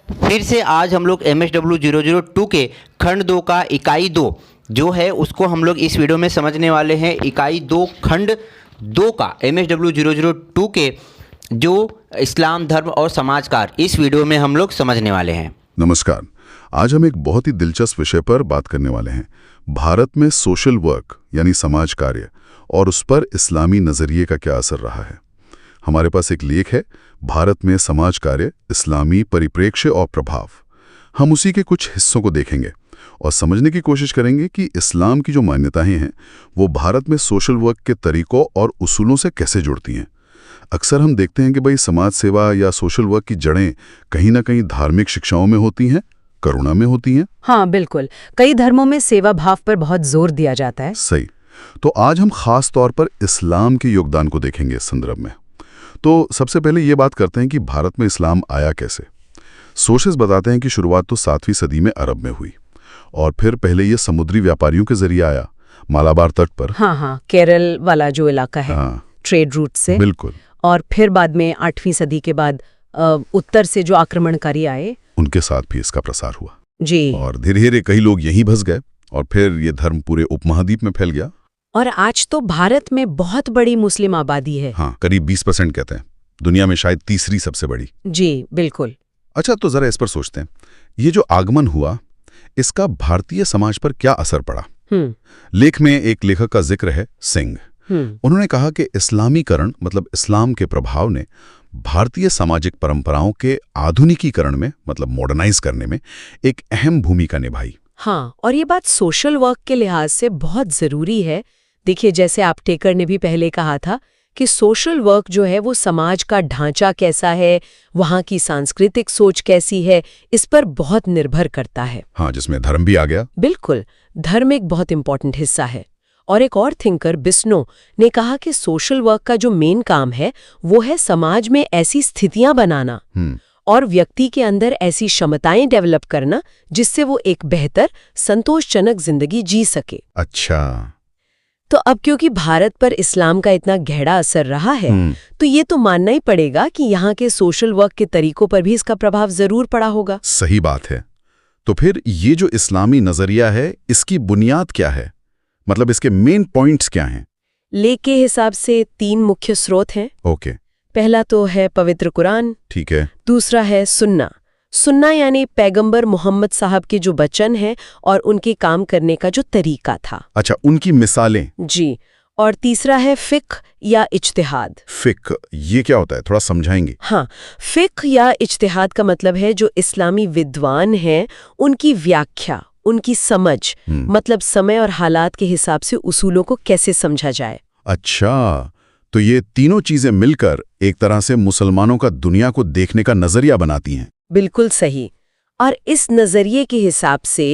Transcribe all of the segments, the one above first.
फिर से आज हम लोग MSW 002 के खंड 2 का इकाई 2 जो है उसको हम लोग इस वीडियो में समझने वाले हैं। इकाई 2 खंड 2 का MSW 002 के जो इस्लाम धर्म और समाजकार, इस वीडियो में हम लोग समझने वाले हैं। नमस्कार। आज हम एक बहुत ही दिलचस्प विषय पर बात करने वाले हैं। भारत में सोशल वर्क यानी समाज कार्य और उस पर इस्लामी नज़रिए का क्या असर रहा है। हमारे पास एक लेख है, भारत में समाज कार्य, इस्लामी परिप्रेक्ष्य और प्रभाव। हम उसी के कुछ हिस्सों को देखेंगे और समझने की कोशिश करेंगे कि इस्लाम की जो मान्यताएं हैं वो भारत में सोशल वर्क के तरीकों और उसूलों से कैसे जुड़ती हैं। अक्सर हम देखते हैं कि भाई समाज सेवा या सोशल वर्क की जड़ें कहीं ना कहीं धार्मिक शिक्षाओं में होती हैं, करुणा में होती हैं। हाँ बिल्कुल, कई धर्मों में सेवा भाव पर बहुत जोर दिया जाता है। सही। तो आज हम खास तौर पर इस्लाम के योगदान को देखेंगे इस संदर्भ में। तो सबसे पहले ये बात करते हैं कि भारत में इस्लाम आया कैसे। सोर्सेस बताते हैं कि शुरुआत तो 7वीं सदी में अरब में हुई और फिर पहले ये समुद्री व्यापारियों के जरिए आया मालाबार तट पर। हाँ, केरल वाला जो इलाका है, ट्रेड रूट से। बिल्कुल। और फिर बाद में 8वीं सदी के बाद उत्तर से जो आक्रमणकारी आए, उनके साथ भी इसका प्रसार हुआ जी। और धीरे धीरे कई लोग यहीं बस गए और फिर ये धर्म पूरे उपमहाद्वीप में फैल गया। और आज तो भारत में बहुत बड़ी मुस्लिम आबादी है। हाँ, करीब 20% कहते हैं। दुनिया में शायद तीसरी सबसे बड़ी। जी बिल्कुल। अच्छा, तो जरा इस पर सोचते हैं, ये जो आगमन हुआ इसका भारतीय समाज पर क्या असर पड़ा। लेख में एक लेखक का जिक्र है, सिंह। उन्होंने कहा कि इस्लामीकरण मतलब इस्लाम के प्रभाव ने भारतीय सामाजिक परंपराओं के आधुनिकीकरण में मतलब मॉडर्नाइज करने में एक अहम भूमिका निभाई। हाँ, और ये बात सोशल वर्क के लिहाज से बहुत जरूरी है। देखिए, जैसे आप टेकर ने भी पहले कहा था कि सोशल वर्क जो है वो समाज का ढांचा कैसा है, वहाँ की सांस्कृतिक सोच कैसी है, इस पर बहुत निर्भर करता है। हाँ, जिसमें धर्म भी आ गया। बिल्कुल, धर्म एक बहुत इंपॉर्टेंट हिस्सा है। और एक और थिंकर बिस्नो ने कहा कि सोशल वर्क का जो मेन काम है वो है समाज में ऐसी स्थितियां बनाना और व्यक्ति के अंदर ऐसी क्षमताएं डेवलप करना जिससे वो एक बेहतर संतोषजनक जिंदगी जी सके। अच्छा, तो अब क्योंकि भारत पर इस्लाम का इतना गहरा असर रहा है तो ये तो मानना ही पड़ेगा कि यहाँ के सोशल वर्क के तरीकों पर भी इसका प्रभाव जरूर पड़ा होगा। सही बात है। तो फिर ये जो इस्लामी नजरिया है इसकी बुनियाद क्या है, मतलब इसके मेन पॉइंट्स क्या हैं? लेख के हिसाब से 3 मुख्य स्रोत हैं। ओके। पहला तो है पवित्र कुरान। ठीक है। दूसरा है सुन्ना यानी पैगंबर मोहम्मद साहब के जो वचन हैं और उनके काम करने का जो तरीका था। अच्छा, उनकी मिसालें। जी। और तीसरा है फिक्ह या इज्तिहाद। फिक्ह, ये क्या होता है, थोड़ा समझाएंगे? हाँ, फिक्ह या इज्तिहाद का मतलब है जो इस्लामी विद्वान हैं उनकी व्याख्या, उनकी समझ, मतलब समय और हालात के हिसाब से उसूलों को कैसे समझा जाए। अच्छा, तो ये तीनों चीजें मिलकर एक तरह से मुसलमानों का दुनिया को देखने का नजरिया बनाती हैं। बिल्कुल सही। और इस नजरिए के हिसाब से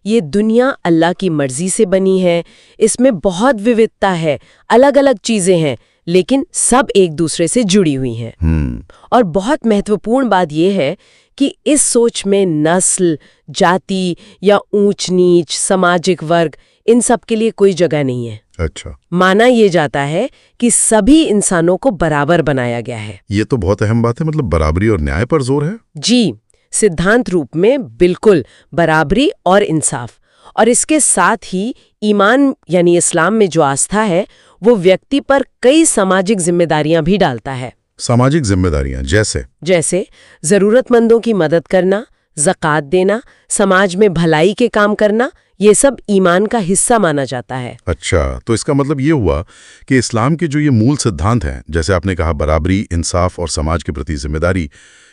ये दुनिया अल्लाह की मर्जी से बनी है, इसमें बहुत विविधता है, अलग अलग चीजें हैं, लेकिन सब एक दूसरे से जुड़ी हुई हैं। और बहुत महत्वपूर्ण बात यह है कि इस सोच में नस्ल, जाति या ऊंच नीच, सामाजिक वर्ग, इन सब के लिए कोई जगह नहीं है। अच्छा। माना यह जाता है कि सभी इंसानों को बराबर बनाया गया है। ये तो बहुत अहम बात है, मतलब बराबरी और न्याय पर जोर है। जी, सिद्धांत रूप में बिल्कुल बराबरी और इंसाफ। और इसके साथ ही ईमान यानी इस्लाम में जो आस्था है वो व्यक्ति पर कई सामाजिक जिम्मेदारियां भी डालता है। सामाजिक जिम्मेदारियां जैसे जरूरतमंदों की मदद करना, ज़कात देना, समाज में भलाई के काम करना, ये सब ईमान का हिस्सा माना जाता है। अच्छा, तो इसका मतलब ये हुआ कि इस्लाम के जो ये मूल सिद्धांत हैं, जैसे आपने कहा बराबरी, इंसाफ और समाज के प्रति जिम्मेदारी,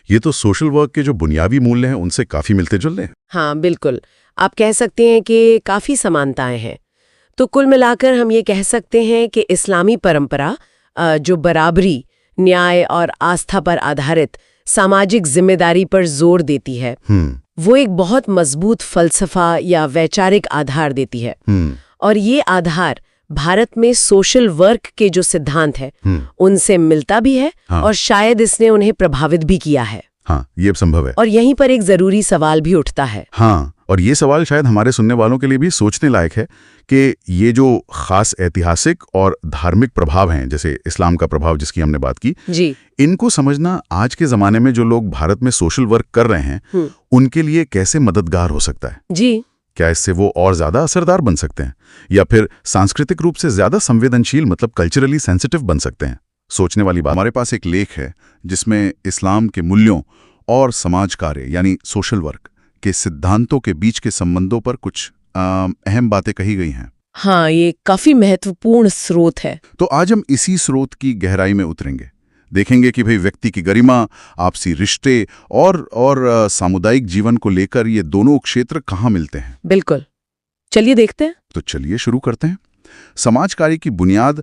ये तो सोशल वर्क के जो बुनियादी मूल्य हैं उनसे काफी मिलते जुलते हैं। हाँ बिल्कुल, आप कह सकते हैं कि काफी समानताएं हैं। तो कुल मिलाकर हम ये कह सकते हैं कि इस्लामी परंपरा जो बराबरी, न्याय और आस्था पर आधारित सामाजिक जिम्मेदारी पर जोर देती है, वो एक बहुत मजबूत फलसफा या वैचारिक आधार देती है। और ये आधार भारत में सोशल वर्क के जो सिद्धांत है उनसे मिलता भी है। हाँ। और शायद इसने उन्हें प्रभावित भी किया है। हाँ, ये संभव है। और यहीं पर एक जरूरी सवाल भी उठता है। हाँ, और ये सवाल शायद हमारे सुनने वालों के लिए भी सोचने लायक है कि ये जो खास ऐतिहासिक और धार्मिक प्रभाव हैं, जैसे इस्लाम का प्रभाव जिसकी हमने बात की, जी, इनको समझना आज के ज़माने में जो लोग भारत में सोशल वर्क कर रहे हैं उनके लिए कैसे मददगार हो सकता है? जी। क्या इससे वो और ज़्यादा असरदार बन सकते हैं या फिर सांस्कृतिक रूप से ज़्यादा संवेदनशील, मतलब कल्चरली सेंसिटिव बन सकते हैं? सोचने वाली बात। हमारे पास एक लेख है जिसमें इस्लाम के मूल्यों और समाज कार्य यानी सोशल वर्क के सिद्धांतों के बीच के संबंधों पर कुछ अहम बातें कही गई हैं। हाँ, ये काफी महत्वपूर्ण स्रोत है। तो आज हम इसी स्रोत की गहराई में उतरेंगे, देखेंगे कि भाई व्यक्ति की गरिमा, आपसी रिश्ते और सामुदायिक जीवन को लेकर ये दोनों क्षेत्र कहाँ मिलते हैं। बिल्कुल, चलिए देखते हैं। तो चलिए शुरू करते हैं। समाज कार्य की बुनियाद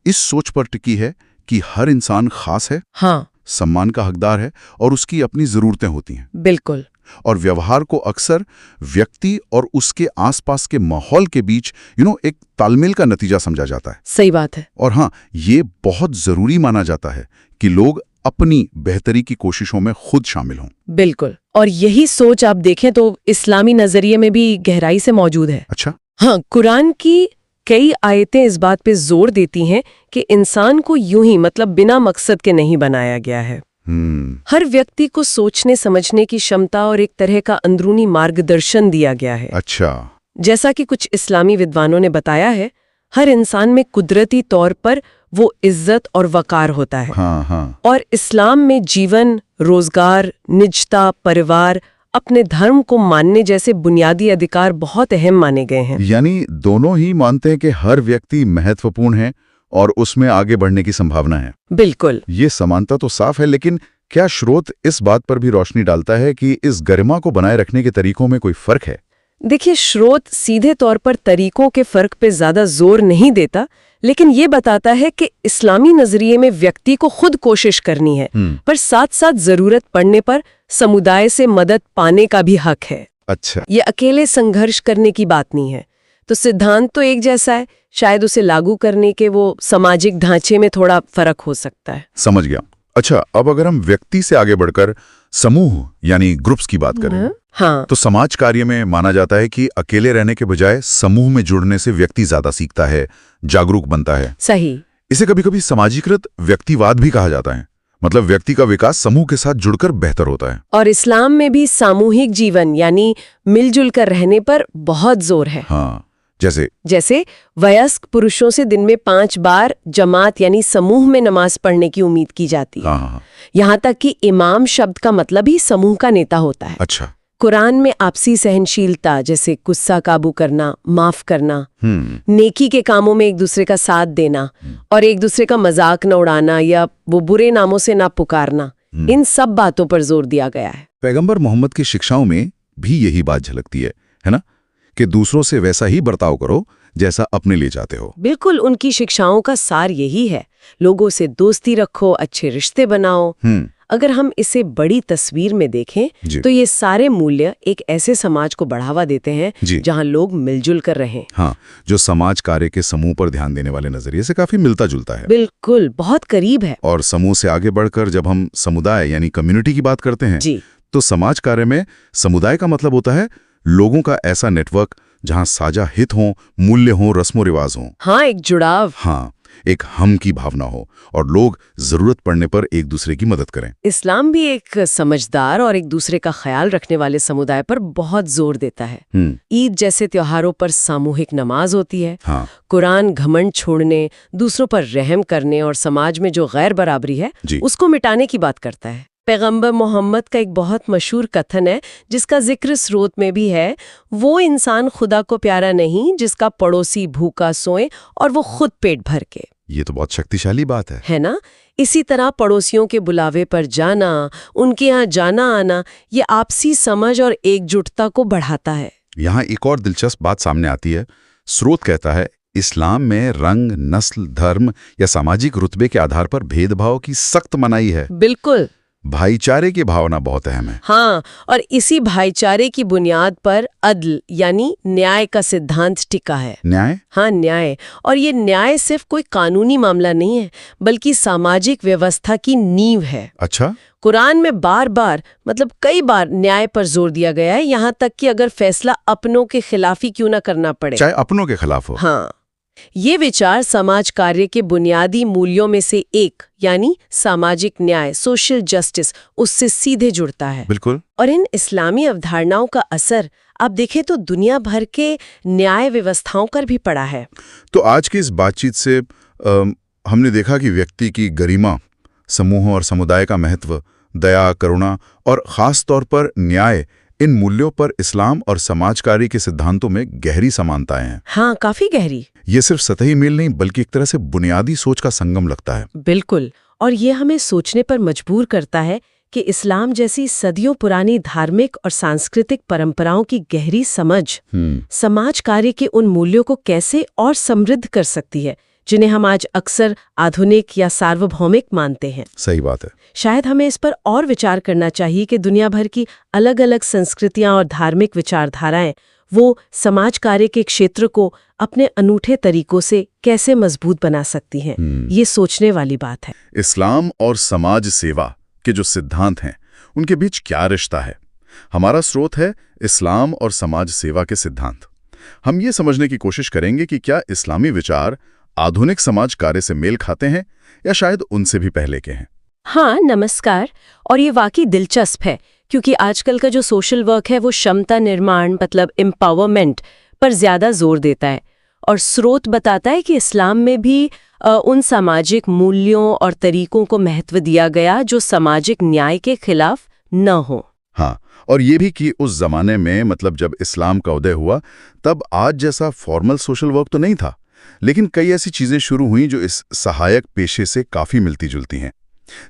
इस सोच पर टिकी है कि हर इंसान खास है, हाँ, सम्मान का हकदार है और उसकी अपनी जरूरतें होती हैं। बिल्कुल। और व्यवहार को अक्सर व्यक्ति और उसके आसपास के माहौल के बीच एक तालमेल का नतीजा समझा जाता है। सही बात है। और हाँ, ये बहुत जरूरी माना जाता है कि लोग अपनी बेहतरी की कोशिशों में खुद शामिल हों। बिल्कुल, और यही सोच आप देखें तो इस्लामी नजरिए में भी गहराई से मौजूद है। अच्छा। हाँ, कुरान की कई आयतें इस बात पे जोर देती हैं कि इंसान को यूं ही, मतलब बिना मकसद के नहीं बनाया गया है। हर व्यक्ति को सोचने समझने की क्षमता और एक तरह का अंदरूनी मार्गदर्शन दिया गया है। अच्छा। जैसा कि कुछ इस्लामी विद्वानों ने बताया है, हर इंसान में कुदरती तौर पर वो इज्जत और वकार होता है। हाँ, हाँ। और इस्लाम में जीवन, रोजगार, निजता, परिवार, अपने धर्म को मानने जैसे बुनियादी अधिकार बहुत अहम माने गए हैं। यानी दोनों ही मानते हैं कि हर व्यक्ति महत्वपूर्ण है और उसमें आगे बढ़ने की संभावना है। बिल्कुल। ये समानता तो साफ है, लेकिन क्या स्रोत इस बात पर भी रोशनी डालता है कि इस गरिमा को बनाए रखने के तरीकों में कोई फर्क है? देखिए, स्रोत सीधे तौर पर तरीकों के फर्क पे ज्यादा जोर नहीं देता, लेकिन ये बताता है कि इस्लामी नजरिए में व्यक्ति को खुद कोशिश करनी है, पर साथ साथ जरूरत पड़ने पर समुदाय से मदद पाने का भी हक है। अच्छा। ये अकेले संघर्ष करने की बात नहीं है। तो सिद्धांत तो एक जैसा है, शायद उसे लागू करने के वो सामाजिक ढांचे में थोड़ा फर्क हो सकता है। समझ गया। अच्छा, अब अगर हम व्यक्ति से आगे बढ़कर समूह यानी ग्रुप्स की बात करें, हाँ, तो समाज कार्य में माना जाता है कि अकेले रहने के बजाय समूह में जुड़ने से व्यक्ति ज्यादा सीखता है, जागरूक बनता है। सही। इसे कभी कभी समाजीकृत व्यक्तिवाद भी कहा जाता है, मतलब व्यक्ति का विकास समूह के साथ जुड़कर बेहतर होता है। और इस्लाम में भी सामूहिक जीवन यानी मिलजुल कर रहने पर बहुत जोर है। हाँ, जैसे वयस्क पुरुषों से दिन में 5 बार जमात यानी समूह में नमाज पढ़ने की उम्मीद की जाती है। हाँ। यहाँ तक कि इमाम शब्द का मतलब ही समूह का नेता होता है। अच्छा। कुरान में आपसी सहनशीलता, जैसे गुस्सा काबू करना, माफ करना, नेकी के कामों में एक दूसरे का साथ देना और एक दूसरे का मजाक न उड़ाना या वो बुरे नामों से ना पुकारना, इन सब बातों पर जोर दिया गया है। पैगंबर मोहम्मद की शिक्षाओं में भी यही बात झलकती है ना, कि दूसरों से वैसा ही बर्ताव करो जैसा अपने लिए चाहते हो। बिल्कुल, उनकी शिक्षाओं का सार यही है, लोगों से दोस्ती रखो, अच्छे रिश्ते बनाओ। अगर हम इसे बड़ी तस्वीर में देखें तो ये सारे मूल्य एक ऐसे समाज को बढ़ावा देते हैं जहां लोग मिलजुल कर रहें। हाँ, जो समाज कार्य के समूह पर ध्यान देने वाले नजरिए से काफी मिलता जुलता है। बिल्कुल, बहुत करीब है। और समूह से आगे बढ़कर जब हम समुदाय यानी कम्युनिटी की बात करते हैं, तो समाज कार्य में समुदाय का मतलब होता है लोगों का ऐसा नेटवर्क जहां साझा हित हो, मूल्य हो, रस्मो रिवाज हो। हाँ, एक जुड़ाव। हाँ, एक हम की भावना हो और लोग जरूरत पड़ने पर एक दूसरे की मदद करें। इस्लाम भी एक समझदार और एक दूसरे का ख्याल रखने वाले समुदाय पर बहुत जोर देता है। ईद जैसे त्योहारों पर सामूहिक नमाज होती है। हाँ। कुरान घमंड छोड़ने, दूसरों पर रहम करने और समाज में जो गैर बराबरी है उसको मिटाने की बात करता है। पैगंबर मोहम्मद का एक बहुत मशहूर कथन है जिसका जिक्र स्रोत में भी है, वो इंसान खुदा को प्यारा नहीं जिसका पड़ोसी भूखा सोए और वो खुद पेट भर के। ये तो बहुत शक्तिशाली बात है ना? इसी तरह पड़ोसियों के बुलावे पर जाना, उनके यहाँ जाना आना, ये आपसी समझ और एकजुटता को बढ़ाता है। यहाँ एक और दिलचस्प बात सामने आती है। स्रोत कहता है इस्लाम में रंग, नस्ल, धर्म या सामाजिक रुतबे के आधार पर भेदभाव की सख्त मनाही है। बिल्कुल। भाईचारे की भावना बहुत अहम है। हाँ, और इसी भाईचारे की बुनियाद पर अदल यानी न्याय का सिद्धांत टिका है। न्याय? हाँ, न्याय। और ये न्याय सिर्फ कोई कानूनी मामला नहीं है, बल्कि सामाजिक व्यवस्था की नींव है। अच्छा। कुरान में बार बार मतलब कई बार न्याय पर जोर दिया गया है, यहाँ तक कि अगर फैसला अपनों के खिलाफ ही क्यों ना करना पड़े, चाहे अपनों के खिलाफ हो। हाँ, ये विचार समाज कार्य के बुनियादी मूल्यों में से एक यानी सामाजिक न्याय, सोशल जस्टिस, उससे सीधे जुड़ता है। बिल्कुल। और इन इस्लामी अवधारणाओं का असर आप देखें तो दुनिया भर के न्याय व्यवस्थाओं पर भी पड़ा है। तो आज की इस बातचीत से हमने देखा कि व्यक्ति की गरिमा, समूहों और समुदाय का महत्व, दया, करुणा और खास तौर पर न्याय, इन मूल्यों पर इस्लाम और समाजकारी के सिद्धांतों में गहरी समानताएं हैं। हाँ, काफी गहरी। ये सिर्फ सतही मेल नहीं बल्कि एक तरह से बुनियादी सोच का संगम लगता है। बिल्कुल। और ये हमें सोचने पर मजबूर करता है कि इस्लाम जैसी सदियों पुरानी धार्मिक और सांस्कृतिक परंपराओं की गहरी समझ समाज कार्य के उन मूल्यों को कैसे और समृद्ध कर सकती है जिन्हें हम आज अक्सर आधुनिक या सार्वभौमिक मानते हैं। सही बात है। शायद हमें इस पर और विचार करना चाहिए कि दुनिया भर की अलग अलग संस्कृतियां और धार्मिक विचारधाराएं वो समाज कार्य के क्षेत्र को अपने अनूठे तरीकों से कैसे मजबूत बना सकती हैं। ये सोचने वाली बात है। इस्लाम और समाज सेवा के जो सिद्धांत हैं उनके बीच क्या रिश्ता है? हमारा स्रोत है इस्लाम और समाज सेवा के सिद्धांत। हम ये समझने की कोशिश करेंगे कि क्या इस्लामी विचार आधुनिक समाज कार्य से मेल खाते हैं या शायद उनसे भी पहले के हैं। हाँ, नमस्कार। और ये वाकई दिलचस्प है क्योंकि आजकल का जो सोशल वर्क है वो क्षमता निर्माण मतलब एम्पावरमेंट पर ज्यादा जोर देता है, और स्रोत बताता है कि इस्लाम में भी उन सामाजिक मूल्यों और तरीकों को महत्व दिया गया जो सामाजिक न्याय के खिलाफ न हो। हाँ, और ये भी कि उस जमाने में मतलब जब इस्लाम का उदय हुआ तब आज जैसा फॉर्मल सोशल वर्क तो नहीं था, लेकिन कई ऐसी चीजें शुरू हुई जो इस सहायक पेशे से काफी मिलती जुलती हैं।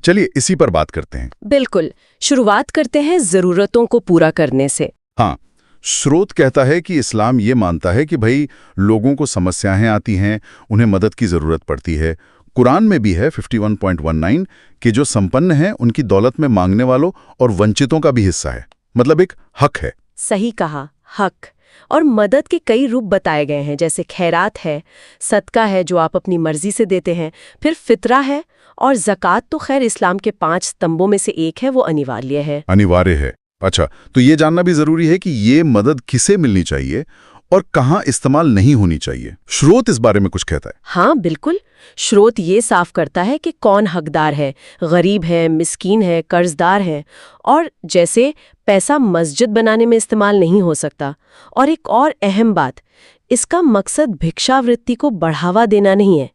चलिए इसी पर बात करते हैं। बिल्कुल। शुरुआत करते हैं जरूरतों को पूरा करने से। हाँ, स्रोत कहता है कि इस्लाम ये मानता है कि भाई लोगों को समस्याएं आती हैं, उन्हें मदद की जरूरत पड़ती है। कुरान में भी है 51.19 कि जो संपन्न हैं उनकी दौलत में मांगने वालों और वंचितों का भी हिस्सा है, मतलब एक हक है। सही कहा, हक। और मदद के कई रूप बताए गए हैं, जैसे खैरात है, सदका है जो आप अपनी मर्जी से देते हैं, फिर फितरा है, और ज़कात तो खैर इस्लाम के 5 स्तंभों में से एक है, वो अनिवार्य है। अनिवार्य है। अच्छा, तो ये जानना भी जरूरी है कि ये मदद किसे मिलनी चाहिए और कहाँ इस्तेमाल नहीं होनी चाहिए। स्रोत इस बारे में कुछ कहता है? हाँ बिल्कुल। स्रोत ये साफ करता है कि कौन हकदार है, गरीब है, मिस्कीन है, कर्जदार है, और जैसे पैसा मस्जिद बनाने में इस्तेमाल नहीं हो सकता। और एक और अहम बात, इसका मकसद भिक्षावृत्ति को बढ़ावा देना नहीं है।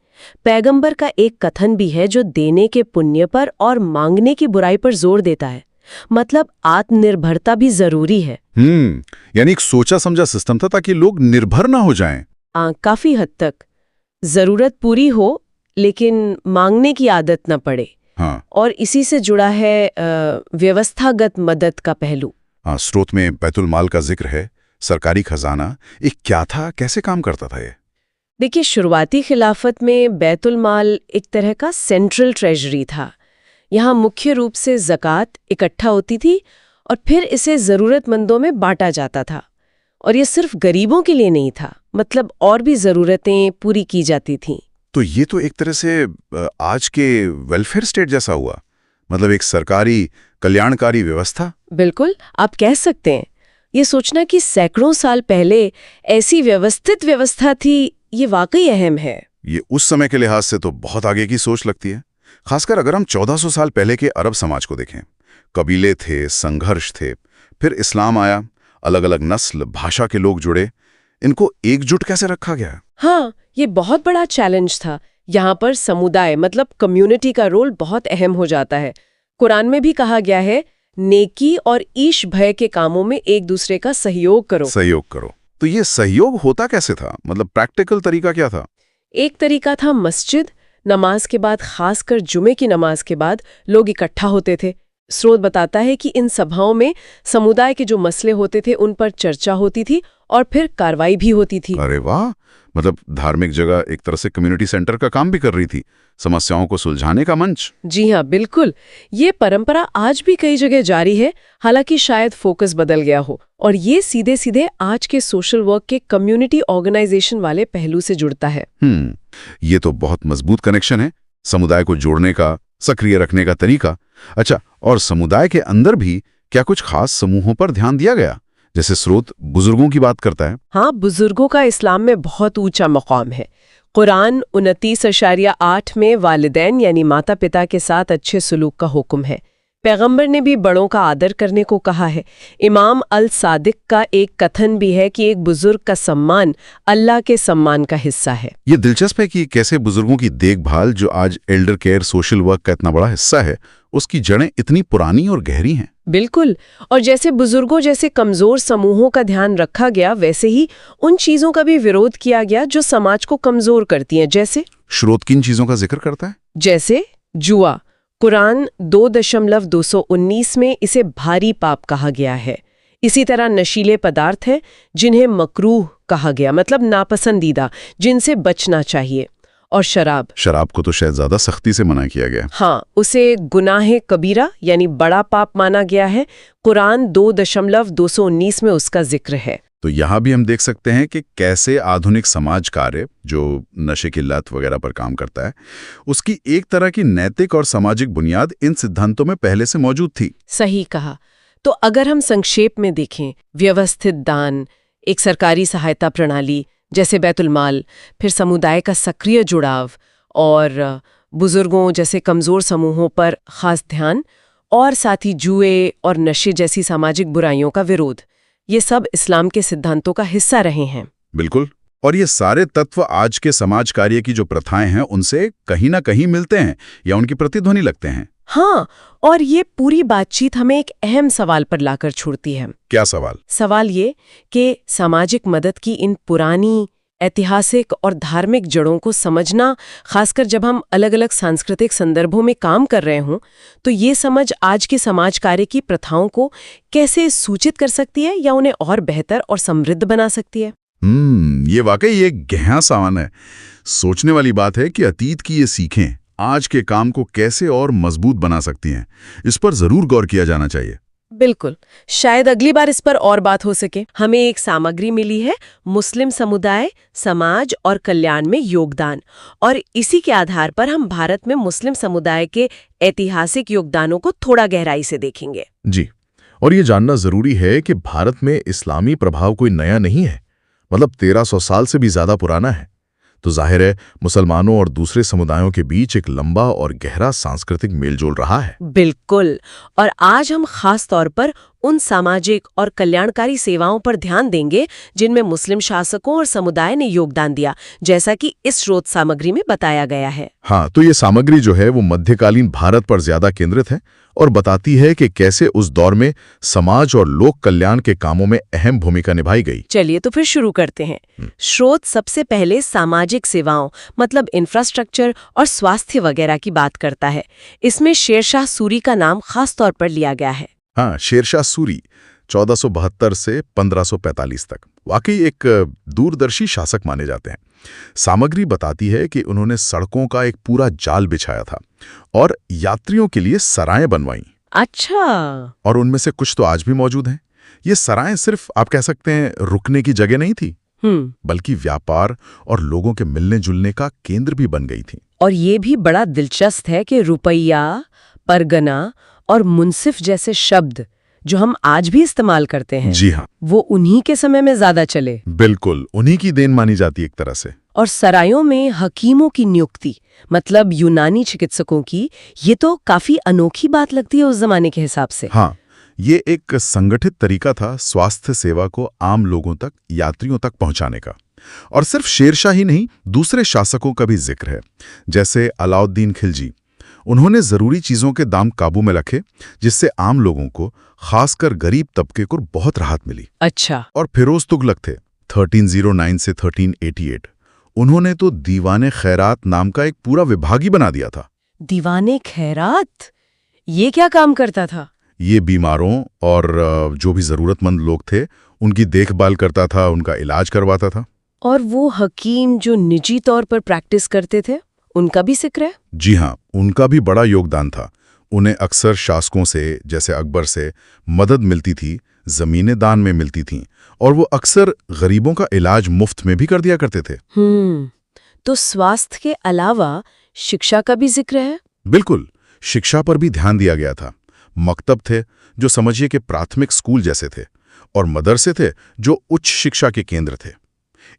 पैगंबर का एक कथन भी है जो देने के पुण्य पर और मांगने की बुराई पर जोर देता है। मतलब आत्मनिर्भरता भी जरूरी है। यानी एक सोचा समझा सिस्टम था ताकि लोग निर्भर ना हो जाएं। काफी हद तक जरूरत पूरी हो लेकिन मांगने की आदत न पड़े। हाँ। और इसी से जुड़ा है व्यवस्थागत मदद का पहलू। हाँ, स्रोत में बैतुल माल का जिक्र है। सरकारी खजाना एक क्या था, कैसे काम करता था ये? देखिए, शुरुआती खिलाफत में बैतुल माल एक तरह का सेंट्रल ट्रेजरी था। यहाँ मुख्य रूप से ज़कात इकट्ठा होती थी और फिर इसे ज़रूरतमंदों में बांटा जाता था। और ये सिर्फ गरीबों के लिए नहीं था, मतलब और भी ज़रूरतें पूरी की जाती थीं। तो ये तो एक तरह से आज के वेलफेयर स्टेट जैसा हुआ, मतलब एक सरकारी कल्याणकारी व्यवस्था। बिल्कुल, आप कह सकते हैं। ये सोचना कि सैकड़ों साल पहले ऐसी व्यवस्थित व्यवस्था थी, ये वाकई अहम है। ये उस समय के लिहाज से तो बहुत आगे की सोच लगती है, खासकर अगर हम 1400 साल पहले के अरब समाज को देखें। कबीले थे, संघर्ष थे, फिर इस्लाम आया, अलग अलग नस्ल, भाषा के लोग जुड़े, इनको एकजुट कैसे रखा गया? हाँ, ये बहुत बड़ा चैलेंज था। यहाँ पर समुदाय मतलब कम्युनिटी का रोल बहुत अहम हो जाता है। कुरान में भी कहा गया है, नेकी और ईश भय के कामों में एक दूसरे का सहयोग करो। सहयोग करो। तो ये सहयोग होता कैसे था, मतलब प्रैक्टिकल तरीका क्या था? एक तरीका था मस्जिद। नमाज के बाद, खासकर जुमे की नमाज के बाद लोग इकट्ठा होते थे। स्रोत बताता है कि इन सभाओं में समुदाय के जो मसले होते थे उन पर चर्चा होती थी और फिर कार्रवाई भी होती थी। अरे वाह, मतलब धार्मिक जगह एक तरह से कम्युनिटी सेंटर का काम भी कर रही थी, समस्याओं को सुलझाने का मंच। जी हाँ, बिल्कुल। ये परंपरा आज भी कई जगह जारी है, हालांकि शायद फोकस बदल गया हो, और ये सीधे सीधे आज के सोशल वर्क के कम्युनिटी ऑर्गेनाइजेशन वाले पहलू से जुड़ता है। ये तो बहुत मजबूत कनेक्शन है, समुदाय को जोड़ने का, सक्रिय रखने का तरीका। अच्छा, और समुदाय के अंदर भी क्या कुछ खास समूहों पर ध्यान दिया गया? जैसे स्रोत बुजुर्गों की बात करता है। हाँ, बुजुर्गों का इस्लाम में बहुत ऊंचा मकाम है। कुरान 29:8 में वालिदैन यानी माता पिता के साथ अच्छे सलूक का हुक्म है। पैगंबर ने भी बड़ों का आदर करने को कहा है। इमाम अल सादिक का एक कथन भी है कि एक बुजुर्ग का सम्मान अल्लाह के सम्मान का हिस्सा है। ये दिलचस्प है कि कैसे बुजुर्गों की देखभाल, जो आज एल्डर केयर सोशल वर्क का इतना बड़ा हिस्सा है, उसकी जड़ें इतनी पुरानी और गहरी हैं। बिल्कुल, और जैसे बुजुर्गों जैसे कमजोर समूहों का ध्यान रखा गया, वैसे ही उन चीजों का भी विरोध किया गया जो समाज को कमजोर करती हैं। जैसे स्रोत किन चीजों का जिक्र करता है? जैसे जुआ। कुरान 2.219 में इसे भारी पाप कहा गया है। इसी तरह नशीले पदार्थ हैं जिन्हें मकरूह कहा गया, मतलब नापसंदीदा, जिनसे बचना चाहिए। और शराब को तो शायद ज्यादा सख्ती से मना किया गया। हाँ, उसे गुनाह कबीरा यानी बड़ा पाप माना गया है। कुरान 2.219 में उसका जिक्र है। तो यहाँ भी हम देख सकते हैं कि कैसे आधुनिक समाज कार्य, जो नशे की लत वगैरह पर काम करता है, उसकी एक तरह की नैतिक और सामाजिक बुनियाद इन सिद्धांतों में पहले से मौजूद थी। सही कहा। तो अगर हम संक्षेप में देखें, व्यवस्थित दान, एक सरकारी सहायता प्रणाली जैसे बैतुल माल, फिर समुदाय का सक्रिय जुड़ाव और बुजुर्गों जैसे कमजोर समूहों पर खास ध्यान, और साथ ही जुए और नशे जैसी सामाजिक बुराइयों का विरोध, ये सब इस्लाम के सिद्धांतों का हिस्सा रहे हैं। बिल्कुल, और ये सारे तत्व आज के समाज कार्य की जो प्रथाएं हैं उनसे कहीं ना कहीं मिलते हैं या उनकी प्रतिध्वनि लगते हैं। हाँ, और ये पूरी बातचीत हमें एक अहम सवाल पर लाकर छोड़ती है। क्या सवाल? सवाल ये कि सामाजिक मदद की इन पुरानी ऐतिहासिक और धार्मिक जड़ों को समझना, खासकर जब हम अलग अलग सांस्कृतिक संदर्भों में काम कर रहे हों, तो ये समझ आज के समाज कार्य की प्रथाओं को कैसे सूचित कर सकती है या उन्हें और बेहतर और समृद्ध बना सकती है। ये वाकई एक गहरा सवाल है। सोचने वाली बात है कि अतीत की ये सीखें आज के काम को कैसे और मजबूत बना सकती हैं। इस पर जरूर गौर किया जाना चाहिए। बिल्कुल, शायद अगली बार इस पर और बात हो सके। हमें एक सामग्री मिली है, मुस्लिम समुदाय, समाज और कल्याण में योगदान, और इसी के आधार पर हम भारत में मुस्लिम समुदाय के ऐतिहासिक योगदानों को थोड़ा गहराई से देखेंगे। जी, और ये जानना जरूरी है कि भारत में इस्लामी प्रभाव कोई नया नहीं है, मतलब 1300 साल से भी ज्यादा पुराना है। तो जाहिर है मुसलमानों और दूसरे समुदायों के बीच एक लंबा और गहरा सांस्कृतिक मेलजोल रहा है। बिल्कुल, और आज हम खास तौर पर उन सामाजिक और कल्याणकारी सेवाओं पर ध्यान देंगे जिनमें मुस्लिम शासकों और समुदाय ने योगदान दिया, जैसा कि इस स्रोत सामग्री में बताया गया है। हाँ, तो ये सामग्री जो है वो मध्यकालीन भारत पर ज्यादा केंद्रित है और बताती है कि कैसे उस दौर में समाज और लोक कल्याण के कामों में अहम भूमिका निभाई गई। चलिए तो फिर शुरू करते हैं। स्रोत सबसे पहले सामाजिक सेवाओं, मतलब इंफ्रास्ट्रक्चर और स्वास्थ्य वगैरह की बात करता है। इसमें शेरशाह सूरी का नाम खास तौर पर लिया गया है। हाँ, शेरशाह सूरी 1472 से 1545 तक वाकई एक दूरदर्शी शासक माने जाते हैं। सामग्री बताती है कि उन्होंने सड़कों का एक पूरा जाल बिछाया था और यात्रियों के लिए सराएं बनवाईं। अच्छा। और उनमें से कुछ तो आज भी मौजूद हैं। ये सराएं सिर्फ आप कह सकते हैं रुकने की जगह नहीं थी, बल्कि व्यापार और लोगों के मिलने जुलने का केंद्र भी बन गई थी। और ये भी बड़ा दिलचस्प है कि रुपया, परगना और मुंसिफ जैसे शब्द जो हम आज भी इस्तेमाल करते हैं, जी हाँ, वो उन्हीं के समय में ज्यादा चले। बिल्कुल, उन्हीं की देन मानी जाती है एक तरह से। और सरायों में हकीमों की नियुक्ति, मतलब यूनानी चिकित्सकों की, ये तो काफी अनोखी बात लगती है उस जमाने के हिसाब से। हाँ, ये एक संगठित तरीका था स्वास्थ्य सेवा को आम लोगों तक, यात्रियों तक पहुंचाने का। और सिर्फ शेरशाह ही नहीं, दूसरे शासकों का भी जिक्र है, जैसे अलाउद्दीन खिलजी। उन्होंने जरूरी चीजों के दाम काबू में रखे, जिससे आम लोगों को, खासकर गरीब तबके को बहुत राहत मिली। अच्छा। और फिरोज तुगलक थे 1309 से 1388। उन्होंने तो दीवाने खैरात नाम का एक पूरा विभाग ही बना दिया था। दीवाने खैरात, ये क्या काम करता था? ये बीमारों और जो भी जरूरतमंद लोग थे उनकी देखभाल करता था, उनका इलाज करवाता था। और वो हकीम जो निजी तौर पर प्रैक्टिस करते थे, उनका भी जिक्र है? जी हाँ, उनका भी बड़ा योगदान था। उन्हें अक्सर शासकों से, जैसे अकबर से, मदद मिलती थी, जमीनें दान में मिलती थीं, और वो अक्सर गरीबों का इलाज मुफ्त में भी कर दिया करते थे। तो स्वास्थ्य के अलावा शिक्षा का भी जिक्र है? बिल्कुल, शिक्षा पर भी ध्यान दिया गया था। मकतब थे जो समझिए कि प्राथमिक स्कूल जैसे थे, और मदरसे थे जो उच्च शिक्षा के केंद्र थे।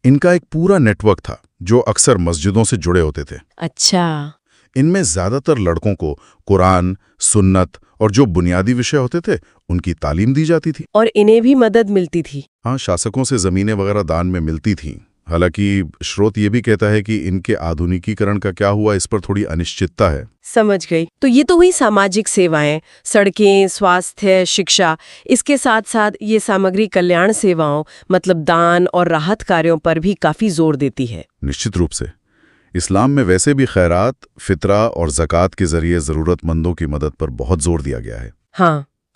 इनका एक पूरा नेटवर्क था जो अक्सर मस्जिदों से जुड़े होते थे। अच्छा। इनमें ज्यादातर लड़कों को कुरान, सुन्नत और जो बुनियादी विषय होते थे उनकी तालीम दी जाती थी। और इन्हें भी मदद मिलती थी? हाँ, शासकों से जमीनें वगैरह दान में मिलती थीं। हालांकि स्रोत ये भी कहता है कि इनके आधुनिकीकरण का क्या हुआ, इस पर थोड़ी अनिश्चितता है। समझ गई। तो ये तो हुई सामाजिक सेवाएं, सड़कें, स्वास्थ्य, शिक्षा। इसके साथ साथ ये सामग्री कल्याण सेवाओं मतलब दान और राहत कार्यों पर भी काफी जोर देती है। निश्चित रूप से इस्लाम में वैसे भी खैरात, फितरा और ज़कात के जरिए ज़रूरतमंदों की मदद पर बहुत जोर दिया गया है।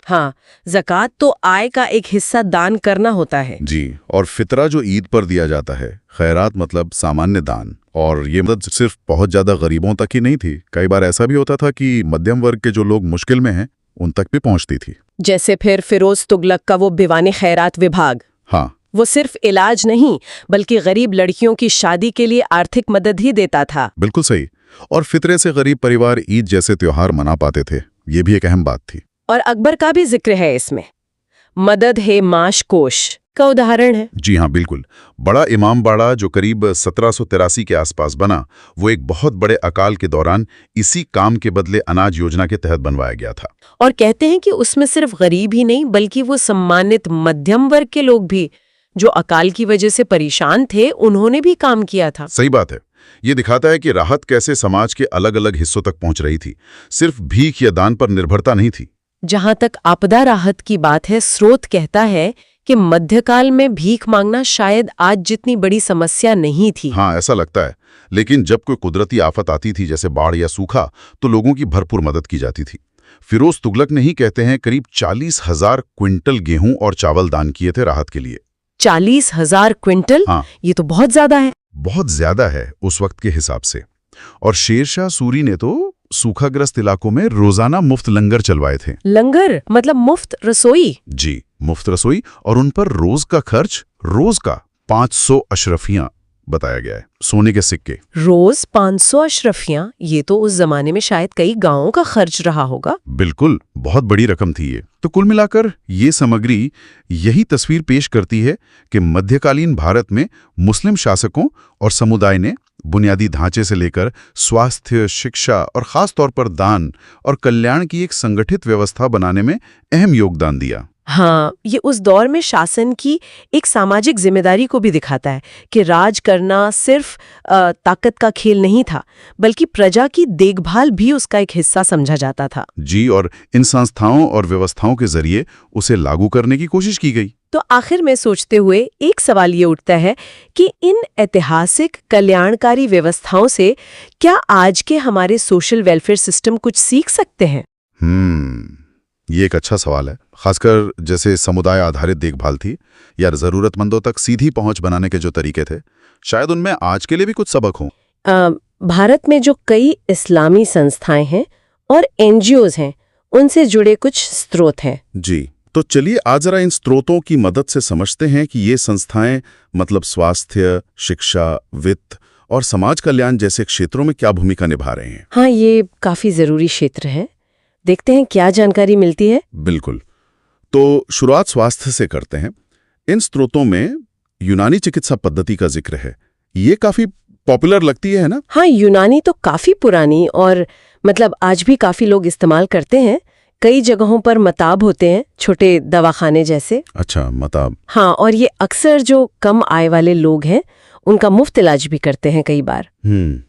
हाँ, ज़कात तो आय का एक हिस्सा दान करना होता है। जी, और फितरा जो ईद पर दिया जाता है, खैरात मतलब सामान्य दान, और ये मदद सिर्फ बहुत ज़्यादा गरीबों तक ही नहीं थी। कई बार ऐसा भी होता था कि मध्यम वर्ग के जो लोग मुश्किल में हैं उन तक भी पहुंचती थी। जैसे फिर फिरोज तुगलक का वो दीवाने खैरात विभाग। हाँ, वो सिर्फ इलाज नहीं बल्कि गरीब लड़कियों की शादी के लिए आर्थिक मदद ही देता था। बिल्कुल सही। और फितरे से गरीब परिवार ईद जैसे त्योहार मना पाते थे, ये भी एक अहम बात थी। और अकबर का भी जिक्र है इसमें। मदद है माश कोश का उदाहरण है। जी हाँ, बिल्कुल। बड़ा इमाम बाड़ा जो करीब 1783 के आसपास बना, वो एक बहुत बड़े अकाल के दौरान इसी काम के बदले अनाज योजना के तहत बनवाया गया था। और कहते हैं कि उसमें सिर्फ गरीब ही नहीं बल्कि वो सम्मानित मध्यम वर्ग के लोग भी जो अकाल की वजह से परेशान थे, उन्होंने भी काम किया था। सही बात है। ये दिखाता है कि राहत कैसे समाज के अलग अलग हिस्सों तक पहुंच रही थी, सिर्फ भीख या दान पर निर्भरता नहीं थी। जहां तक आपदा राहत की बात है, स्रोत कहता है कि मध्यकाल में भीख मांगना शायद आज जितनी बड़ी समस्या नहीं थी। हाँ, ऐसा लगता है। लेकिन जब कोई कुदरती आफत आती थी, जैसे बाढ़ या सूखा, तो लोगों की भरपूर मदद की जाती थी। फिरोज तुगलक ने ही कहते हैं करीब 40,000 क्विंटल गेहूं और चावल दान किए थे राहत के लिए। 40,000 क्विंटल? हाँ, ये तो बहुत ज्यादा है। बहुत ज्यादा है उस वक्त के हिसाब से। और शेरशाह सूरी ने तो सूखाग्रस्त इलाकों में रोजाना मुफ्त लंगर चलवाए थे। लंगर मतलब मुफ्त रसोई? जी, मुफ्त रसोई, और उन पर रोज का खर्च, रोज का 500 अशरफियां बताया गया है, सोने के सिक्के। रोज 500 अशरफियां? ये तो उस जमाने में शायद कई गांवों का खर्च रहा होगा। बिल्कुल, बहुत बड़ी रकम थी ये। तो कुल मिलाकर ये सामग्री यही तस्वीर पेश करती है कि मध्यकालीन भारत में मुस्लिम शासकों और समुदाय ने बुनियादी ढांचे से लेकर स्वास्थ्य, शिक्षा और खास तौर पर दान और कल्याण की एक संगठित व्यवस्था बनाने में अहम योगदान दिया। हाँ, ये उस दौर में शासन की एक सामाजिक जिम्मेदारी को भी दिखाता है कि राज करना सिर्फ ताकत का खेल नहीं था, बल्कि प्रजा की देखभाल भी उसका एक हिस्सा समझा जाता था। जी, और इन संस्थाओं और व्यवस्थाओं के जरिए उसे लागू करने की कोशिश की गई। तो आखिर में सोचते हुए एक सवाल ये उठता है कि इन ऐतिहासिक कल्याणकारी व्यवस्थाओं से क्या आज के हमारे सोशल वेलफेयर सिस्टम कुछ सीख सकते हैं? ये एक अच्छा सवाल है, खासकर जैसे समुदाय आधारित देखभाल थी या जरूरतमंदों तक सीधी पहुंच बनाने के जो तरीके थे, शायद उनमें आज के लिए भी कुछ सबक हों। भारत में जो कई इस्लामी संस्थाएं हैं और एनजीओज हैं, उनसे जुड़े कुछ स्रोत हैं। जी, तो चलिए आज जरा इन स्रोतों की मदद से समझते हैं कि ये संस्थाएं मतलब स्वास्थ्य, शिक्षा, वित्त और समाज कल्याण जैसे क्षेत्रों में क्या भूमिका निभा रहे हैं। हाँ, ये काफी जरूरी क्षेत्र है। देखते हैं क्या जानकारी मिलती है। बिल्कुल, तो शुरुआत स्वास्थ्य से करते हैं। इन स्रोतों में यूनानी चिकित्सा पद्धति का जिक्र है। ये काफी पॉपुलर लगती है ना? हाँ, यूनानी तो काफी पुरानी और मतलब आज भी काफी लोग इस्तेमाल करते हैं। कई जगहों पर मताब होते हैं, छोटे दवाखाने जैसे। अच्छा, मताब। हाँ, और ये अक्सर जो कम आय वाले लोग हैं उनका मुफ्त इलाज भी करते हैं कई बार।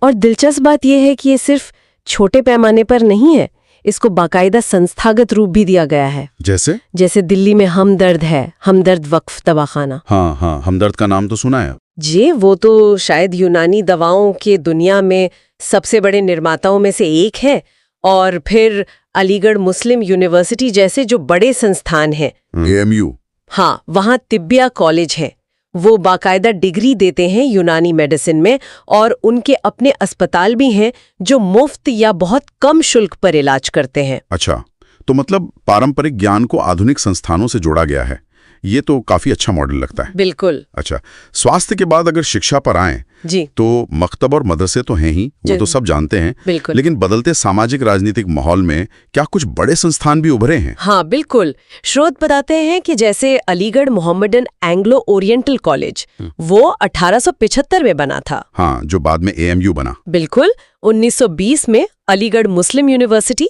और दिलचस्प बात यह है कि ये सिर्फ छोटे पैमाने पर नहीं है, इसको बाकायदा संस्थागत रूप भी दिया गया है। जैसे दिल्ली में हमदर्द है, हमदर्द वक्फ दवाखाना। हाँ, हमदर्द का नाम तो सुना है। जी, वो तो शायद यूनानी दवाओं के दुनिया में सबसे बड़े निर्माताओं में से एक है। और फिर अलीगढ़ मुस्लिम यूनिवर्सिटी जैसे जो बड़े संस्थान हैं, AMU। हाँ, वहाँ तिब्बिया कॉलेज है, वो बाकायदा डिग्री देते हैं यूनानी मेडिसिन में, और उनके अपने अस्पताल भी हैं जो मुफ्त या बहुत कम शुल्क पर इलाज करते हैं। अच्छा, तो मतलब पारंपरिक ज्ञान को आधुनिक संस्थानों से जोड़ा गया है। ये तो काफी अच्छा मॉडल लगता है। बिल्कुल। अच्छा, स्वास्थ्य के बाद अगर शिक्षा पर आए जी, तो मकतब और मदरसे तो हैं ही, वो तो सब जानते हैं। बिल्कुल। लेकिन बदलते सामाजिक राजनीतिक माहौल में क्या कुछ बड़े संस्थान भी उभरे हैं? हाँ, बिल्कुल। स्रोत बताते हैं कि जैसे Aligarh Mohammedan Anglo oriental college, वो 1875 में बना था। हाँ, जो बाद में AMU बना। बिल्कुल। 1920 में अलीगढ़ मुस्लिम यूनिवर्सिटी,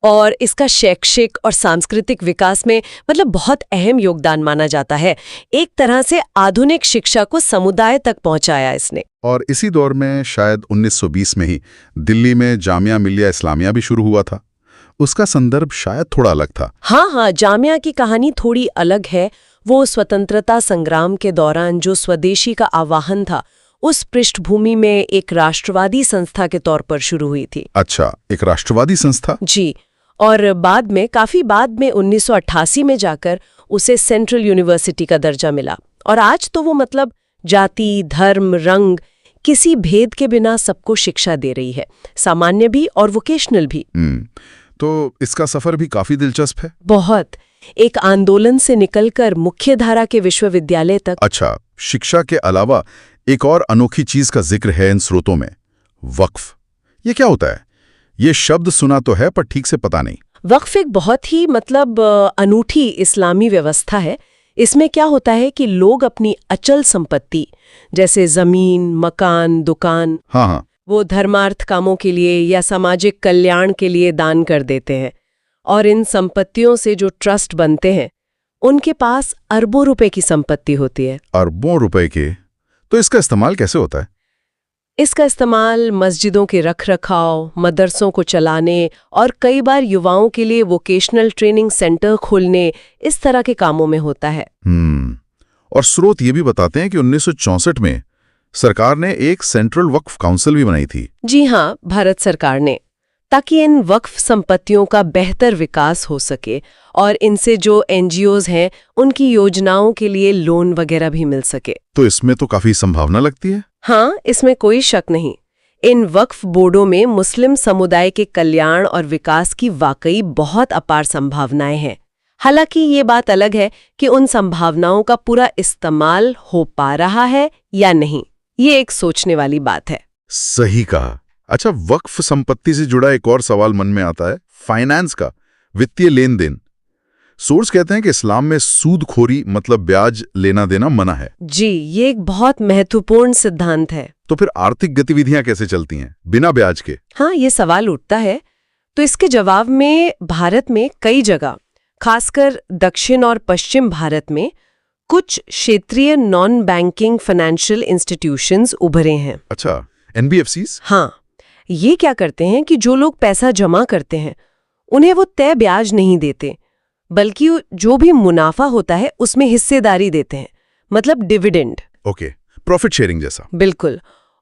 और इसका शैक्षिक और सांस्कृतिक विकास में मतलब बहुत अहम योगदान माना जाता है। एक तरह से आधुनिक शिक्षा को समुदाय तक पहुंचाया इसने। और इसी दौर में शायद 1920 में ही दिल्ली में जामिया मिलिया इस्लामिया भी शुरू हुआ था। उसका संदर्भ शायद थोड़ा अलग था। हाँ, जामिया की कहानी थोड़ी अलग है। वो स्वतंत्रता संग्राम के दौरान जो स्वदेशी का आह्वान था, उस पृष्ठभूमि में एक राष्ट्रवादी संस्था के तौर पर शुरू हुई थी। अच्छा, एक राष्ट्रवादी संस्था? जी, और बाद में, काफी बाद में 1988 में जाकर उसे सेंट्रल यूनिवर्सिटी का दर्जा मिला। और आज तो वो मतलब जाति, धर्म, रंग, किसी भेद के बिना सबको शिक्षा दे रही है, सामान्य भी और वोकेशनल भी। तो इसका सफर भी काफी दिलचस्प है। बहुत। एक आंदोलन से निकलकर मुख्य धारा के विश्वविद्यालय तक। अच्छा, शिक्षा के अलावा एक और अनोखी चीज का जिक्र है इन स्रोतों में, वक्फ। ये क्या होता है? ये शब्द सुना तो है पर ठीक से पता नहीं। वक्फ एक बहुत ही मतलब अनूठी इस्लामी व्यवस्था है। इसमें क्या होता है कि लोग अपनी अचल संपत्ति जैसे जमीन, मकान, दुकान, हाँ, वो धर्मार्थ कामों के लिए या सामाजिक कल्याण के लिए दान कर देते हैं। और इन संपत्तियों से जो ट्रस्ट बनते हैं, उनके पास अरबों रुपए की संपत्ति होती है। अरबों रुपए के? तो इसका इस्तेमाल कैसे होता है? इसका इस्तेमाल मस्जिदों के रखरखाव, मदरसों को चलाने और कई बार युवाओं के लिए वोकेशनल ट्रेनिंग सेंटर खोलने, इस तरह के कामों में होता है। और स्रोत ये भी बताते हैं कि 1964 में सरकार ने एक सेंट्रल वक्फ काउंसिल भी बनाई थी। जी हाँ, भारत सरकार ने, ताकि इन वक्फ संपत्तियों का बेहतर विकास हो सके और इनसे जो NGOs हैं, उनकी योजनाओं के लिए लोन वगैरह भी मिल सके। तो इसमें तो काफी संभावना लगती है। हाँ, इसमें कोई शक नहीं। इन वक्फ बोर्डों में मुस्लिम समुदाय के कल्याण और विकास की वाकई बहुत अपार संभावनाएं हैं। हालांकि ये बात अलग है कि उन संभावनाओं का पूरा इस्तेमाल हो पा रहा है या नहीं, ये एक सोचने वाली बात है। सही कहा। अच्छा, वक्फ संपत्ति से जुड़ा एक और सवाल मन में आता है, फाइनेंस का, वित्तीय लेन देन। सोर्स कहते हैं कि इस्लाम में सूदखोरी मतलब ब्याज लेना देना मना है। जी, ये एक बहुत महत्वपूर्ण सिद्धांत है। तो फिर आर्थिक गतिविधियां कैसे चलती हैं बिना ब्याज के? हाँ, ये सवाल उठता है। तो इसके जवाब में भारत में कई जगह, खासकर दक्षिण और पश्चिम भारत में, कुछ क्षेत्रीय नॉन बैंकिंग फाइनेंशियल इंस्टीट्यूशंस उभरे हैं। अच्छा, NBFCs? हाँ, ये क्या करते हैं कि जो लोग पैसा जमा करते हैं, उन्हें वो तय ब्याज नहीं देते, बल्कि जो भी मुनाफा होता है उसमें हिस्सेदारी देते हैं, मतलब डिविडेंड। ओके, प्रॉफिट शेयरिंग जैसा। बिल्कुल।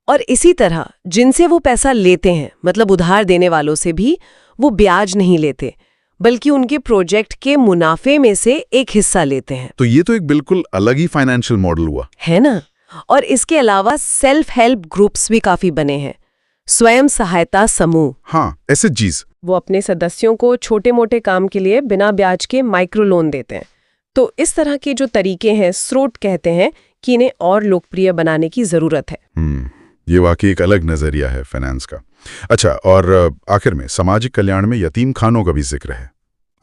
और इसी तरह जिनसे वो पैसा लेते हैं, मतलब उधार देने वालों से भी, वो ब्याज नहीं लेते, बल्कि उनके प्रोजेक्ट के मुनाफे में से एक हिस्सा लेते हैं। तो ये तो एक बिल्कुल अलग ही फाइनेंशियल मॉडल हुआ, है ना? और इसके अलावा सेल्फ हेल्प ग्रुप्स भी काफी बने हैं, स्वयं सहायता समूह। हाँ, SHGs। वो अपने सदस्यों को छोटे मोटे काम के लिए बिना ब्याज के माइक्रो लोन देते हैं। तो इस तरह के जो तरीके हैं, स्रोत कहते हैं कि इन्हें और लोकप्रिय बनाने की जरूरत है। ये वाकई एक अलग नजरिया है फाइनेंस का। अच्छा, और आखिर में सामाजिक कल्याण में यतीम खानों का भी जिक्र है,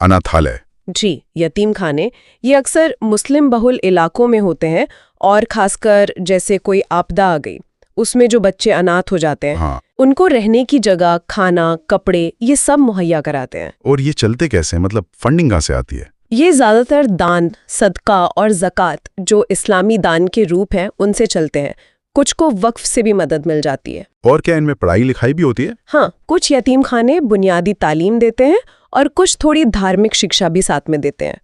अनाथालय। जी, यतीम खाने ये अक्सर मुस्लिम बहुल इलाकों में होते हैं, और खासकर जैसे कोई आपदा आ गई, उसमें जो बच्चे अनाथ हो जाते हैं, हाँ। उनको रहने की जगह, खाना, कपड़े, ये सब मुहैया कराते हैं। और ये चलते कैसे, मतलब फंडिंग कहाँ से आती है? ये ज्यादातर दान, सदका और ज़कात, जो इस्लामी दान के रूप हैं, उनसे चलते हैं। कुछ को वक्फ से भी मदद मिल जाती है। और क्या इनमें पढ़ाई लिखाई भी होती है? हाँ, कुछ यतीम खाने बुनियादी तालीम देते हैं और कुछ थोड़ी धार्मिक शिक्षा भी साथ में देते हैं।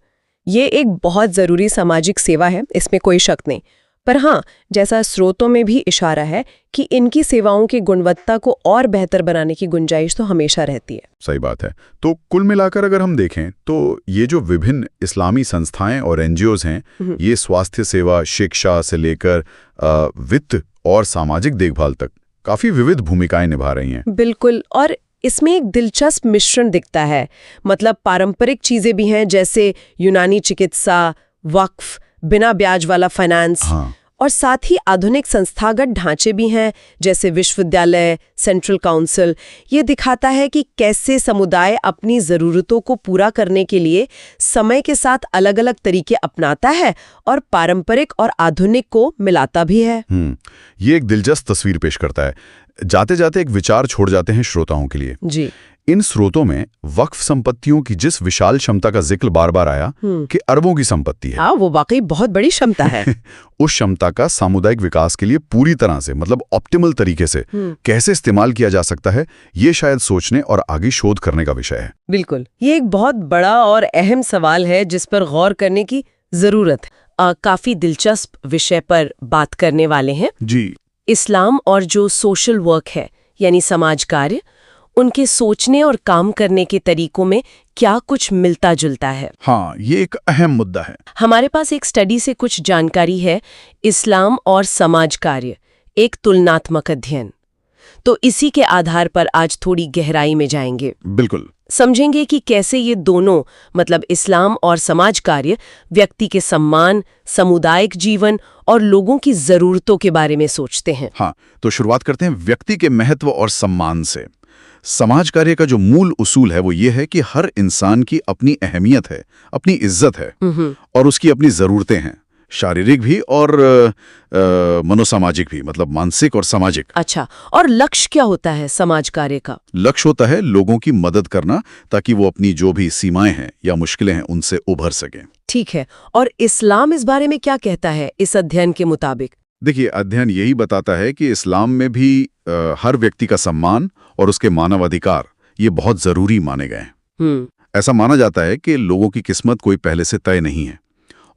ये एक बहुत ज़रूरी सामाजिक सेवा है, इसमें कोई शक नहीं। पर हाँ, जैसा स्रोतों में भी इशारा है कि इनकी सेवाओं की गुणवत्ता को और बेहतर बनाने की गुंजाइश तो हमेशा रहती है। सही बात है। तो कुल मिलाकर अगर हम देखें तो ये जो विभिन्न इस्लामी संस्थाएं और एनजीओज हैं, ये स्वास्थ्य सेवा, शिक्षा से लेकर वित्त और सामाजिक देखभाल तक काफी विविध भूमिकाएं निभा रही हैं। बिल्कुल, और इसमें एक दिलचस्प मिश्रण दिखता है। मतलब पारंपरिक चीजें भी हैं, जैसे यूनानी चिकित्सा, वक्फ, बिना ब्याज वाला फाइनेंस, हाँ। और साथ ही आधुनिक संस्थागत ढांचे भी हैं, जैसे विश्वविद्यालय, सेंट्रल काउंसिल। ये दिखाता है कि कैसे समुदाय अपनी ज़रूरतों को पूरा करने के लिए समय के साथ अलग-अलग तरीके अपनाता है और पारंपरिक और आधुनिक को मिलाता भी है। ये एक दिलचस्प तस्वीर पेश करता है। जाते जाते एक विचार छोड़ जाते हैं श्रोताओं के लिए। जी। इन स्रोतों में वक्फ संपत्तियों की जिस विशाल क्षमता का जिक्र बार बार आया कि अरबों की संपत्ति है, हाँ, वो वाकई बहुत बड़ी क्षमता है। उस क्षमता का सामुदायिक विकास के लिए पूरी तरह से, मतलब ऑप्टिमल तरीके से कैसे इस्तेमाल किया जा सकता है, ये शायद सोचने और आगे शोध करने का विषय है। बिल्कुल, ये एक बहुत बड़ा और अहम सवाल है जिस पर गौर करने की जरूरत है। काफी दिलचस्प विषय पर बात करने वाले हैं जी। इस्लाम और जो सोशल वर्क है, यानी समाज कार्य, उनके सोचने और काम करने के तरीकों में क्या कुछ मिलता जुलता है। हाँ, ये एक अहम मुद्दा है। हमारे पास एक स्टडी से कुछ जानकारी है, इस्लाम और समाज कार्य, एक तुलनात्मक अध्ययन। तो इसी के आधार पर आज थोड़ी गहराई में जाएंगे। बिल्कुल। समझेंगे कि कैसे ये दोनों, मतलब इस्लाम और समाज कार्य, व्यक्ति के सम्मान, सामुदायिक जीवन और लोगों की जरूरतों के बारे में सोचते हैं। हाँ, तो शुरुआत करते हैं व्यक्ति के महत्व और सम्मान से। समाज कार्य का जो मूल उसूल है वो ये है कि हर इंसान की अपनी अहमियत है, अपनी इज्जत है और उसकी अपनी ज़रूरतें हैं, शारीरिक भी और मनोसामाजिक भी, मतलब मानसिक और सामाजिक। अच्छा, और लक्ष्य क्या होता है समाज कार्य का? लक्ष्य होता है लोगों की मदद करना ताकि वो अपनी जो भी सीमाएं हैं या मुश्किलें हैं उनसे उभर सकें। ठीक है, और इस्लाम इस बारे में क्या कहता है इस अध्ययन के मुताबिक? देखिए, अध्ययन यही बताता है कि इस्लाम में भी हर व्यक्ति का सम्मान और उसके मानव अधिकार ये बहुत जरूरी माने गए हैं। ऐसा माना जाता है कि लोगों की किस्मत कोई पहले से तय नहीं है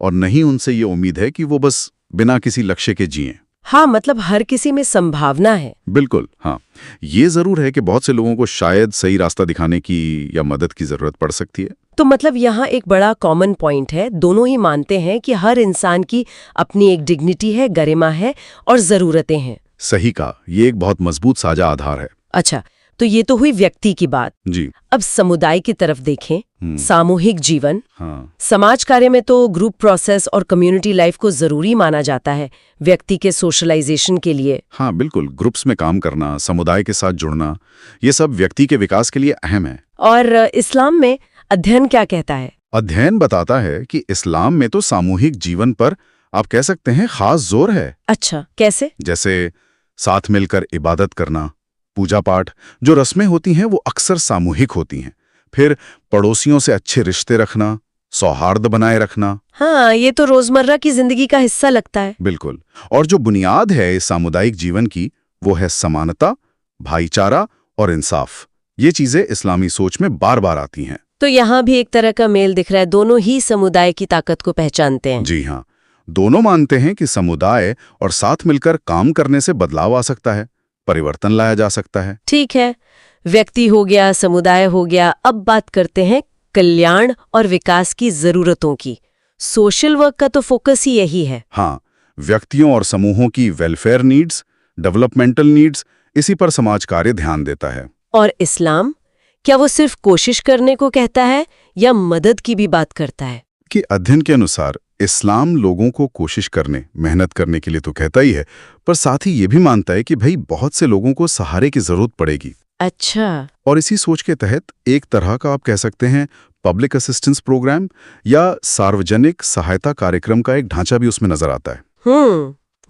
और नहीं उनसे ये उम्मीद है कि वो बस बिना किसी लक्ष्य के जिएं। हाँ, मतलब हर किसी में संभावना है। बिल्कुल, हाँ। ये जरूर है कि बहुत से लोगों को शायद सही रास्ता दिखाने की या मदद की जरूरत पड़ सकती है। तो मतलब यहाँ एक बड़ा कॉमन पॉइंट है, दोनों ही मानते हैं कि हर इंसान की अपनी एक डिग्निटी है, गरिमा है और जरूरतें हैं। सही कहा, ये एक बहुत मजबूत साझा आधार है। अच्छा, तो ये तो हुई व्यक्ति की बात। जी। अब समुदाय की तरफ देखें, सामूहिक जीवन। हाँ। समाज कार्य में तो ग्रुप प्रोसेस और कम्युनिटी लाइफ को जरूरी माना जाता है व्यक्ति के सोशलाइजेशन के लिए। हाँ, बिल्कुल। ग्रुप्स में काम करना, समुदाय के साथ जुड़ना, ये सब व्यक्ति के विकास के लिए अहम है। और इस्लाम में अध्ययन क्या कहता है? अध्ययन बताता है कि इस्लाम में तो सामूहिक जीवन पर आप कह सकते हैं खास जोर है। अच्छा, कैसे? जैसे साथ मिलकर इबादत करना, पूजा पाठ, जो रस्में होती हैं वो अक्सर सामूहिक होती हैं। फिर पड़ोसियों से अच्छे रिश्ते रखना, सौहार्द बनाए रखना। हाँ, ये तो रोजमर्रा की जिंदगी का हिस्सा लगता है। बिल्कुल। और जो बुनियाद है इस सामुदायिक जीवन की, वो है समानता, भाईचारा और इंसाफ। ये चीजें इस्लामी सोच में बार बार आती हैं। तो यहाँ भी एक तरह का मेल दिख रहा है, दोनों ही समुदाय की ताकत को पहचानते हैं। जी हाँ, दोनों मानते हैं कि समुदाय और साथ मिलकर काम करने से बदलाव आ सकता है, परिवर्तन लाया जा सकता है। ठीक है, व्यक्ति हो गया, समुदाय हो गया। अब बात करते हैं कल्याण और विकास की जरूरतों की। सोशल वर्क का तो फोकस ही यही है। हाँ, व्यक्तियों और समूहों की वेलफेयर नीड्स, डेवलपमेंटल नीड्स, इसी पर समाज कार्य ध्यान देता है। और इस्लाम, क्या वो सिर्फ कोशिश करने को कहता है या मदद की भी बात करता है? कि अध्ययन के अनुसार इस्लाम लोगों को कोशिश करने, मेहनत करने के लिए तो कहता ही है, पर साथ ही ये भी मानता है कि भाई बहुत से लोगों को सहारे की जरूरत पड़ेगी। अच्छा। और इसी सोच के तहत एक तरह का आप कह सकते हैं पब्लिक असिस्टेंस प्रोग्राम या सार्वजनिक सहायता कार्यक्रम का एक ढांचा भी उसमें नजर आता है।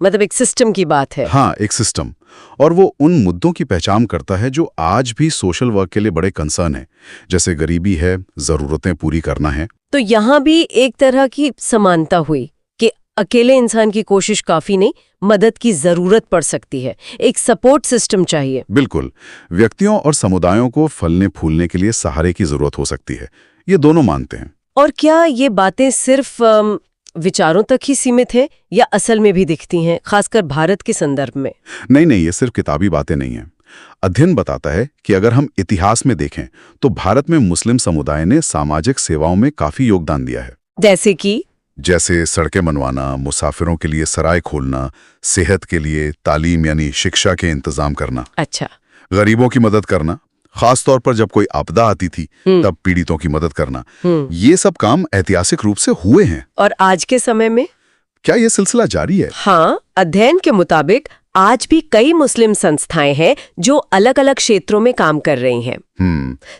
मतलब एक सिस्टम की बात है। हाँ, एक सिस्टम। और वो उन मुद्दों की पहचान करता है जो आज भी सोशल वर्क के लिए बड़े कंसर्न है, जैसे गरीबी है, जरूरतें पूरी करना है। तो यहाँ भी एक तरह की समानता हुई कि अकेले इंसान की कोशिश काफी नहीं, मदद की जरूरत पड़ सकती है, एक सपोर्ट सिस्टम चाहिए। बिल्कुल। व्यक्तियों और समुदायों को फलने फूलने के लिए सहारे की जरूरत हो सकती है, ये दोनों मानते हैं। और क्या ये बातें सिर्फ विचारों तक ही सीमित हैं या असल में भी दिखती हैं, खासकर भारत के संदर्भ में? नहीं नहीं, ये सिर्फ किताबी बातें नहीं हैं। अध्ययन बताता है कि अगर हम इतिहास में देखें तो भारत में मुस्लिम समुदाय ने सामाजिक सेवाओं में काफी योगदान दिया है। जैसे सड़कें बनवाना, मुसाफिरों के लिए सराय खोलना, सेहत के लिए तालीम यानी शिक्षा के इंतजाम करना, अच्छा, गरीबों की मदद करना, खास तौर पर जब कोई आपदा आती थी तब पीड़ितों की मदद करना, ये सब काम ऐतिहासिक रूप से हुए हैं। और आज के समय में क्या ये सिलसिला जारी है? हाँ, अध्ययन के मुताबिक आज भी कई मुस्लिम संस्थाएं हैं जो अलग अलग क्षेत्रों में काम कर रही हैं।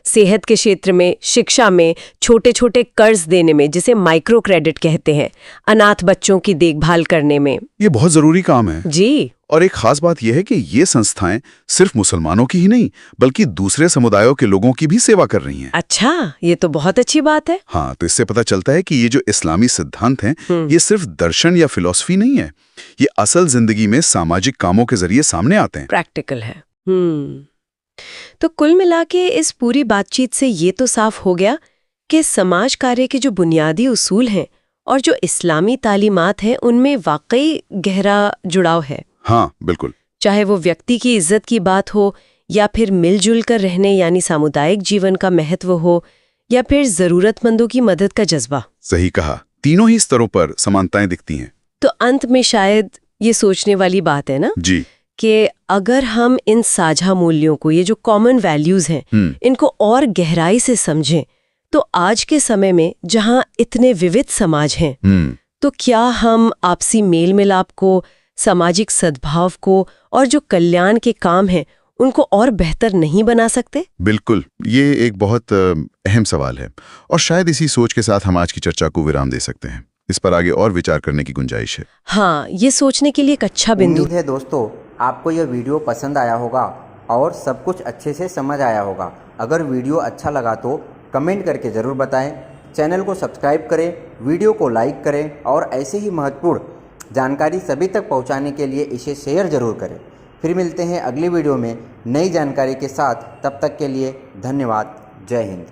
सेहत के क्षेत्र में, शिक्षा में, छोटे छोटे कर्ज देने में जिसे माइक्रो क्रेडिट कहते हैं, अनाथ बच्चों की देखभाल करने में। ये बहुत जरूरी काम है जी। और एक खास बात यह है कि ये संस्थाएं सिर्फ मुसलमानों की ही नहीं बल्कि दूसरे समुदायों के लोगों की भी सेवा कर रही हैं। अच्छा, ये तो बहुत अच्छी बात है। हाँ, तो इससे पता चलता है कि ये जो इस्लामी सिद्धांत हैं ये सिर्फ दर्शन या फिलॉसफी नहीं है, ये असल जिंदगी में सामाजिक कामों के जरिए सामने आते हैं, प्रैक्टिकल है। तो कुल मिला के इस पूरी बातचीत से ये तो साफ हो गया कि समाज कार्य के जो बुनियादी उसूल हैं और जो इस्लामी तालीमात हैं उनमें वाकई गहरा जुड़ाव है। हाँ बिल्कुल। चाहे वो व्यक्ति की इज्जत की बात हो या फिर मिलजुल कर रहने यानी सामुदायिक जीवन का महत्व हो या फिर जरूरतमंदों की मदद का जज्बा। सही कहा, तीनों ही स्तरों पर समानताएं दिखती हैं। तो अंत में शायद ये सोचने वाली बात है ना जी, कि अगर हम इन साझा मूल्यों को, ये जो कॉमन वैल्यूज हैं, इनको और गहराई से समझें तो आज के समय में जहां इतने विविध समाज हैं तो क्या हम आपसी मेल मिलाप को, सामाजिक सद्भाव को और जो कल्याण के काम हैं उनको और बेहतर नहीं बना सकते? बिल्कुल, ये एक बहुत अहम सवाल है और शायद इसी सोच के साथ हम आज की चर्चा को विराम दे सकते हैं। इस पर आगे और विचार करने की गुंजाइश है। हाँ, ये सोचने के लिए एक अच्छा बिंदु है। दोस्तों, आपको यह वीडियो पसंद आया होगा और सब कुछ अच्छे से समझ आया होगा। अगर वीडियो अच्छा लगा तो कमेंट करके ज़रूर बताएं, चैनल को सब्सक्राइब करें, वीडियो को लाइक करें और ऐसे ही महत्वपूर्ण जानकारी सभी तक पहुंचाने के लिए इसे शेयर ज़रूर करें। फिर मिलते हैं अगली वीडियो में नई जानकारी के साथ। तब तक के लिए धन्यवाद। जय हिंद।